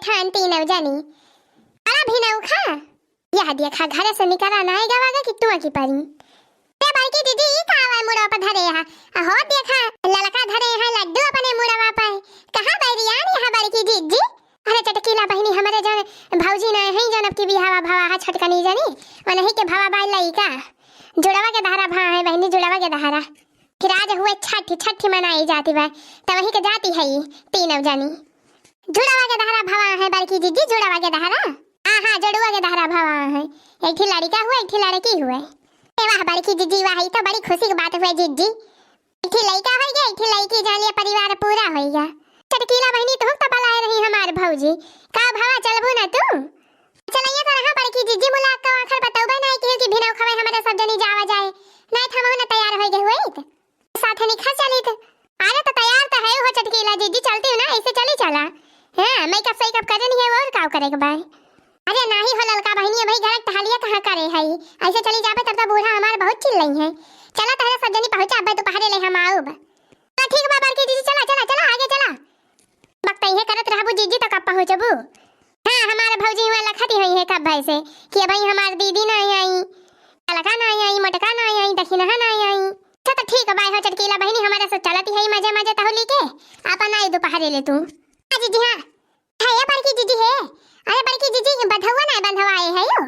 ठान तीन जानी अड़ा भी ना खा यह देखा घर से निकला ना गवागा कि तू की परी ते बड़की दीदी ई कावा मुड़ा पर धरे हा हो देखा ललका धरे हा लड्डू अपने मुड़वा पे कहां बैरियान यहां बड़की दीदी अरे चटकीला बहनी हमारे जन भौजी ना है जनब की बिहावा भावा हा छटकनी जानी और नहीं के भावा बाई लई का जुड़वा के धारा भा है बहनी जुड़वा के धारा फिर आज हुए छठ मनाई जाती है तब वही के जाती है तीन जानी जुड़वा के धारा भवा है बड़की दीदी जुड़वा के धारा हां जुड़वा के धारा भवा है एक ही लड़का हुआ एक ही लड़की हुए ए वाह बड़की दीदी वाह तो बड़ी खुशी की बात हुई दीदी एक ही लड़का हो गया एक ही लड़की जान लिया परिवार पूरा हो गया चटकीला बहनी तो तो बलाए रही हमार भौजी का भावा चलबू ना तू चलैया तो रहा बड़की दीदी मुलाक का आखिर बताऊबे नहीं कि भिनौ खवे हमारे सब जनी जावा जाए नहीं थमो ना तैयार हो गए हुई साथ निखा चली तो अरे तो तैयार तो है हो चटकीला दीदी चलती हो ना ऐसे चली चला हां मैं कब सही कब करे नहीं है और का करेगा भाई अरे नहीं हो ललका बहनी भाई घर टहलिया कहां करे है ऐसे चली जाबे तब तो बूढ़ा हमार बहुत चिल्ल रही है चला तहरे सब जनी पहुंचा अब तो पहले ले हम आऊब तो ठीक बा बड़की दीदी चला चला चला आगे चला बकता ही करत रहबू जीजी तक कब पहुंचबू हां हमारे भौजी हुआ लखती हुई है कब भाई से कि भाई हमार दीदी ना आई ललका ना आई मटका ना आई दखिना ना आई अच्छा तो ठीक है भाई हो चटकीला बहनी हमारे साथ चलती है मजे मजे तहली के अपन आई दोपहर ले तू हां दीदी हां है ये बड़की दीदी है अरे बड़की दीदी बधवा ना बंधवा आए है यो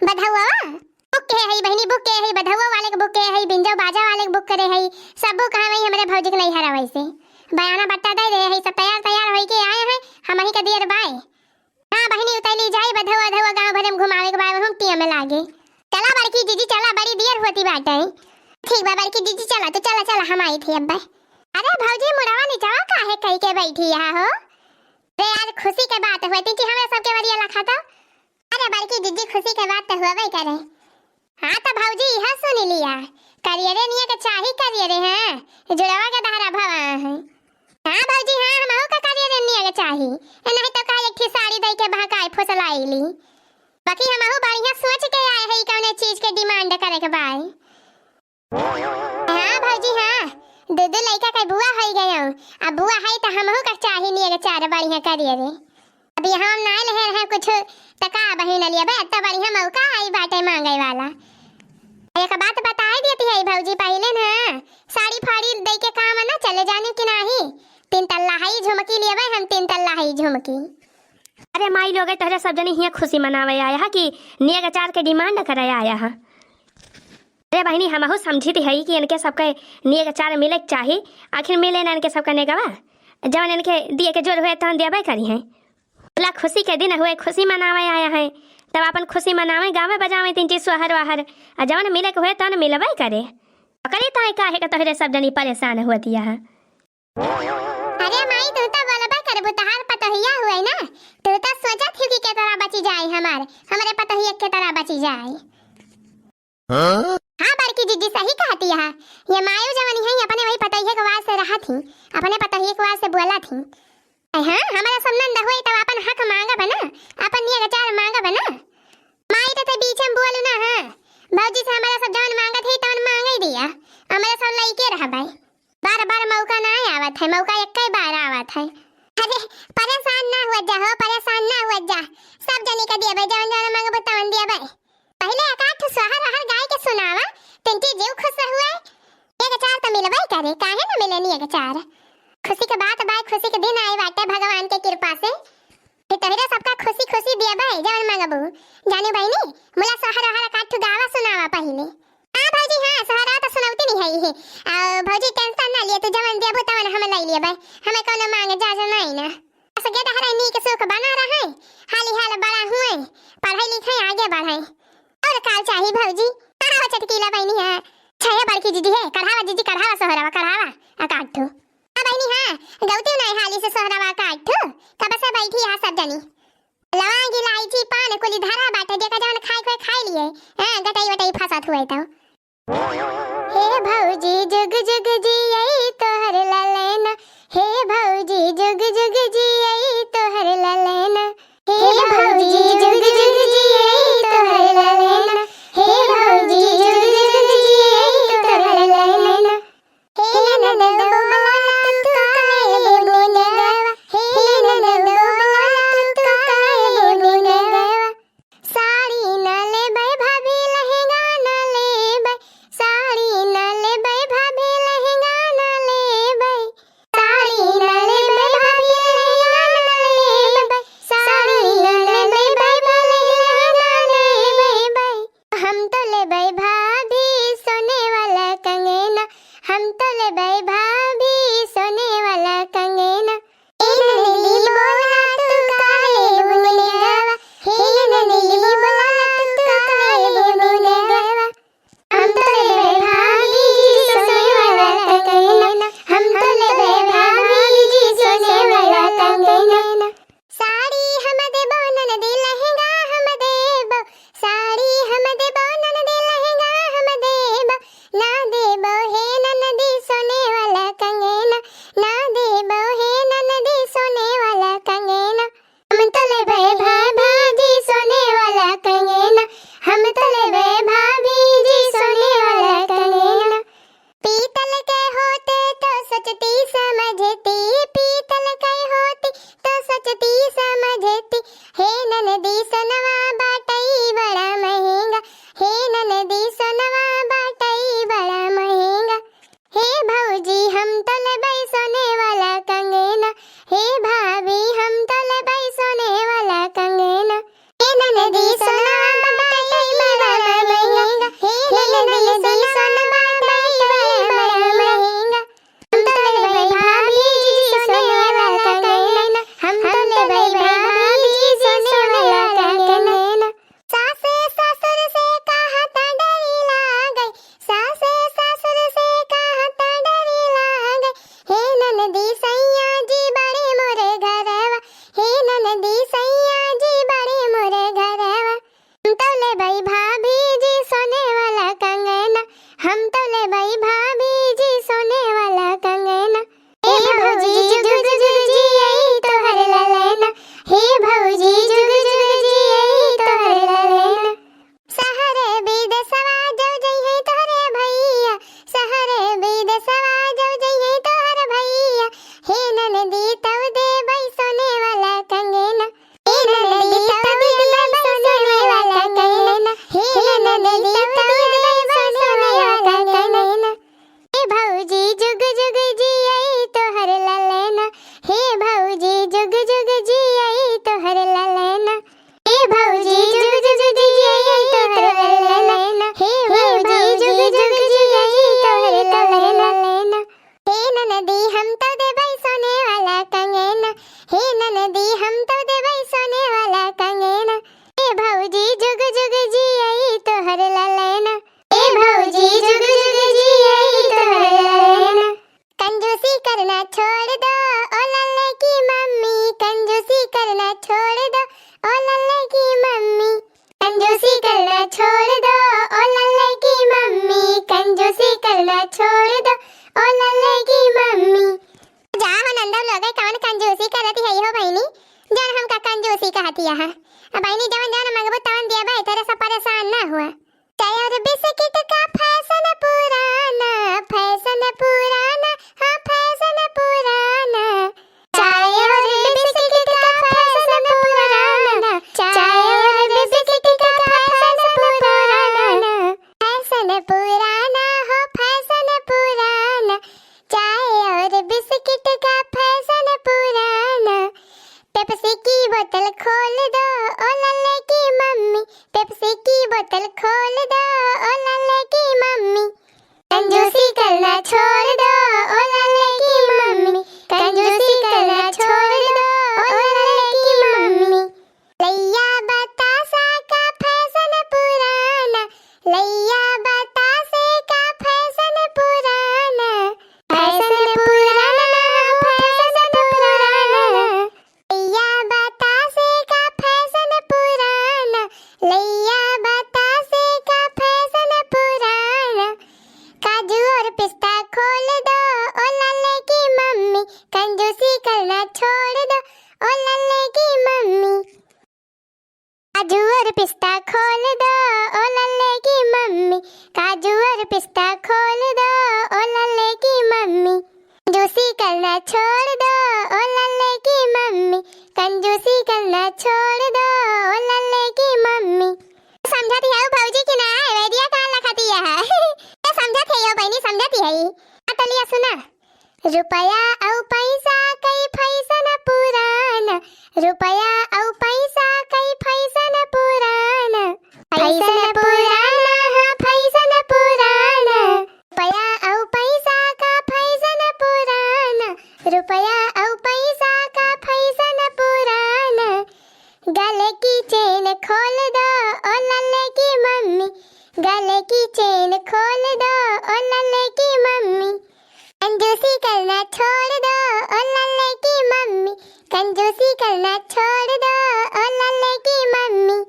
बधवा बुक के है बहनी बुक के है बधवा वाले के बुक के है बिंजो बाजा वाले के बुक करे है सब बुक है हमारे भौजी के नहीं हरा वैसे बयाना बट्टा दे रहे है सब तैयार होई के आए हैं हम ही के दियर बाय हां बहनी उतैली जाई बधवा धवा गांव भरे में घुमावे के बाद हम टिया में लागे चला बड़की दीदी चला बड़ी देर होती बाटे ठीक बा बड़की दीदी चला तो चला चला हम आई थी अब अरे भौजी मुड़वा निचावा काहे कही के बैठी यहां हो रे आज खुशी के बात हुई थी कि हमें सबके बढ़िया लखा था अरे बड़की दीदी खुशी के बात तो हुआ करे हां तो भौजी यह सुन लिया करियरे निया के चाही करियरे हां जुड़वा के धारा भवा है हां भौजी हां हमहु का करियरे निया के चाही नहीं तो का एक थी साड़ी दई के भकाई फसलाईली बाकी हमहु बढ़िया सोच के आए है कौने चीज के डिमांड करे के बाई हां भौजी हां दो लड़का का बुआ हो गया अब बुआ है तो हमहु का चाही नहीं के चार बढ़िया करिए रे अभी हम ना ले रहे कुछ टका बहिन लिए बे तो बढ़िया मौका आई बाटे मांगे वाला एक बात बता देती है भौजी पहले ना साड़ी फाड़ी दे के काम ना चले जाने की नहीं 3 तल्ला है झुमकी लिए हम 3 तल्ला है झुमकी अरे माई लोग तहरे सब जने हिया खुशी मनावे आया है कि निया के चार के डिमांड करे आया है अरे बहनी हमहु समझी थी है कि इनके सबके निये के चार मिले चाहिए आखिर मिले ना इनके सबका नेगवा जब इनके दिए के जोर हुए तहन देबे करी है बोला खुशी के दिन हुए खुशी मनावे आया है तब अपन खुशी मनावे गावे बजावे 3 चीज सोहर वाहर आ जब मिले के हुए तहन मिलबे करे करे ताई काहे के तोहरे सब जनी परेशान होती है अरे माई तू तो बोलबे करबू तहार पतहिया हुए ना तू तो सोचा थी कि के तरह बची जाए हमारे पतहिया के तरह बची जाए हां बड़की दीदी सही कहती है ये मायू जवानी है अपने वही पतहिया के वास से रहा थी अपने पतहिया के वास से बोला थी हां हमारा संबंध हुई तब अपन हक मांगा बना अपन निया चार मांगा बना माई तो बीच में बोलू ना हां भौजी से हमारा सब जान मांगा थी तो मांगा ही दिया हमारा सब लइके रहा भाई बार-बार मौका ना आवत है मौका एक ही बार आवत है अरे परेशान ना हो जा परेशान ना हो जा सब जने का दिया भाई जान जान मांगा बतावन दिया भाई पहले एकाठ सोहर हर गाय के सुनावा तंती जीव खुश हुए एक चार तो मिलबे करे काहे ना मिले नहीं एक चार खुशी के बात बाय खुशी के दिन आए बाटे भगवान के कृपा से तोहरे सबका खुशी खुशी दिया भाई जान मांगबू जाने भाई नी मुला सोहर हर काठ गावा सुनावा पहले हां भौजी हां सोहरा तो सुनावती नहीं है आ भौजी टेंशन ना लिए तू जवन देबो तवन हम ले लिए भाई हमें कोनो मांगे जाजा नहीं ना सगे तहरा नी के सुख बना रहा है हाली हाल बड़ा हुए पढ़ाई लिखाई आगे बढ़ाई और काल चाहिए भौजी कहां चटकीला बहनी है छया बड़की दीदी है कढ़ावा दीदी कढ़ावा सोहरावा कढ़ावा अकाठू हां बहनी हां गौती नहीं हाली से सोहरावा अकाठू कब से बैठी है सब जनी लवंग इलायची पान कुली धरा बाटे देखा जान खाई लिए हां गटाई वटाई फसात हुए तो हे भौजी जुग जुग जियई तोहर ललैना हे भौजी जुग जुग जियई तोहर ललैना हे भौजी जुग जुग जियई तोहर ललैना हे भौजी जुग जुग जियई तोहर ललैना हे ननदो मला तू काले बुनगवा हे ननदो मला तू करना छोड़ दो ओ लल्ले की मम्मी, कंजूसी करना छोड़ दो ओ लल्ले की मम्मी, कंजूसी करना छोड़ दो ओ लल्ले की मम्मी, कंजूसी करना छोड़ दो ओ लल्ले की मम्मी। जा हो नंदव लोगे कौन कंजूसी करती है हो बहनी, जान हमका कंजूसी कहती है बहनी, जवन जवन मंगबो तवन दिया भाई, तेरे से परेशान ना हुआ। चाय और बिस्किट का फैशन पुराना, फैशन पुराना, हाँ फैशन पुराना, चाय और बिस्किट का फैशन पुराना, चाय और बिस्किट का फैशन पुराना, फैशन पुराना हो फैशन पुराना, चाय और बिस्किट का फैशन पुराना। पेप्सी की बोतल खोल दो ओ लल्ले की मम्मी, पेप्सी की बोतल खोल दो ओ लल्ले की मम्मी, कंजूसी करना छोड़ दो ओ लल्ले की मम्मी, कंजूसी करना छोड़ दो ओ लल्ले की मम्मी। लैया बतासा का फैशन पुराना, लैया बतासे का फैशन पुराना, फैशन पुराना, फैशन पुराना, लैया बतासे का फैशन पुराना, लैया बतासे का फैशन पुराना। काजू और पिस्ता खोल दो ओ लल्ले की मम्मी, कंजूसी करना छोड़ दो ओ लल्ले की मम्मी, काजू और पिस्ता खोल दो ओ लल्ले की मम्मी, काजू और पिस्ता खोल दो ओ लल्ले की मम्मी, कंजूसी करना छोड़ दो ओ लल्ले की मम्मी, कंजूसी करना छोड़ दो ओ लल्ले की मम्मी। समझती है भौजी की ना वेदिया का लखती है समझत है यो बहनी, समझती है अतलिया सुना। रुपया औ पैसा कई फैशन पुराना, रुपया औ पैसा कई फैशन पुराना, फैशन पुराना, हाँ फैशन पुराना, रुपया औ पैसा का फैशन पुराना, रुपया औ पैसा का फैशन पुराना। गले की चेन खोल दो ओ लल्ले की मम्मी, गले की चेन खोल दो ओ लल्ले की मम्मी, कंजूसी करना छोड़ दो ओ लल्ले की मम्मी, कंजूसी करना छोड़ दो ओ लल्ले की मम्मी।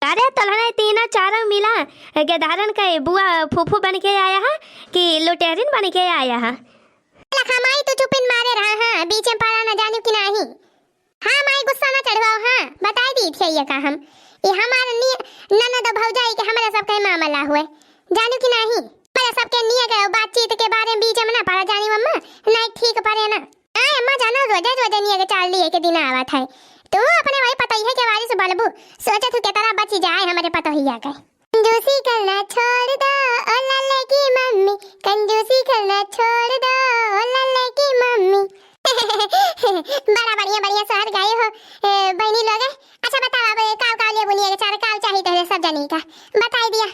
अरे तलहने तीनों चारों मिला गेदारन का बुआ फूफू बन के आया है कि लुटेरिन बन के आया है? लखा माई तो चुपिन मारे रहा हाँ, बीच में पड़ा ना जानू कि नहीं। हाँ माई गुस्सा ना चढ़वाओ, हाँ बता दी थे ये का हम ये हमारा ननद भौजाई के हमारे सबके मामला हुए जानू कि नहीं, हमारे सबके निये गए बातचीत के बारे में बीच में ना पड़ा जानी अम्मा, नहीं ठीक पड़े ना। हाँ अम्मा जानो रोजे रोजे निये के चाल लिए के दिन आवा था, तू अपने भाई पता ही है के वारिस बलबू सोचे तू के तरह बची जाए हमारे पता ही आ गए। कंजूसी करना छोड़ दो ओ लल्ले की मम्मी, कंजूसी करना छोड़ दो ओ लल्ले की मम्मी बड़ा बढ़िया बढ़िया शहर गए हो बहनी लोग। अच्छा बताओ अब काव काव ले बोलिए चार काव चाहिए तो सब जनी का बता दिया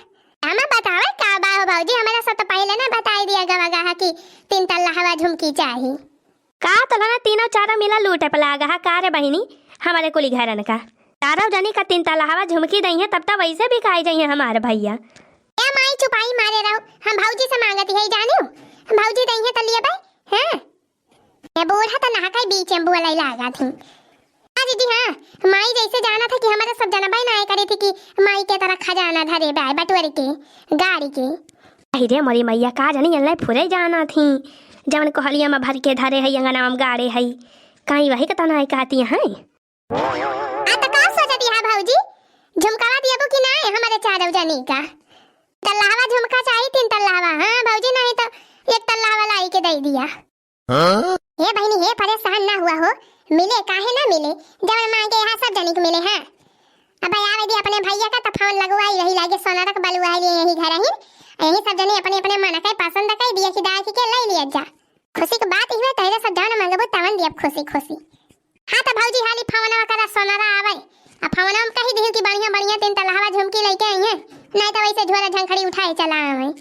हमें बताओ का बाहो भौजी, हमारा सब तो पहले ना बता दिया गवा गहा की 3 तल्ला हवा झुमकी चाहिए का तलहना तीनों चारों मिला लूटे पलागा का रे बहिनी, हमारे कुली घरन का चारों जनी का 3 तल्ला हवा झुमकी दई है तब तक वैसे भी खाई जाइए हमारे भैया। ए माई चुपाई मारे रहो, हम भौजी से मांगती है जानो, भौजी दई है तलिए भाई हां ये बूढ़ा तो नहा के बीच में बोलाई लागा थी। हां दीदी हाँ माई जैसे जाना था कि हमारा सब जना भाई ना करे थी कि माई के तरह खजाना धरे बाय बटोरे के गाड़ी के। अरे मरी मैया का जानी अल्लाह फुरे जाना थी जवन कहलिया में भर के धरे है अंगना में गाड़े है कहीं वही कता ना कहती है। आ तो का सोचती है भौजी झुमकावा दियबो कि नहीं हमारे चारों जनी का तल्लावा झुमका चाहिए 3 तल्लावा। हां भौजी नहीं तो 1 तल्लावा लाई के दे दिया। हे बहनी हे परेशान ना हुआ हो, मिले काहे ना मिले जब मांगे यहाँ सब जनी को मिले हैं। अब आवे दी अपने भैया का तो फोन लगवाई रही लागे सोनारा का बलुआ है यही घर ही यही सब जनी अपने अपने मन का पसंद का दिया कि दाई के ले लिया जा। खुशी की बात ही है तेरे सब जन मांगबो तवन दिया खुशी खुशी। हां तो भौजी हाली फोनवा करा सोनारा आवे अब फोनवा में कही दी कि बढ़िया बढ़िया 3 तल्ला झुमकी लेके आई है नहीं तो वैसे झोला झंखड़ी उठाए चला आवे।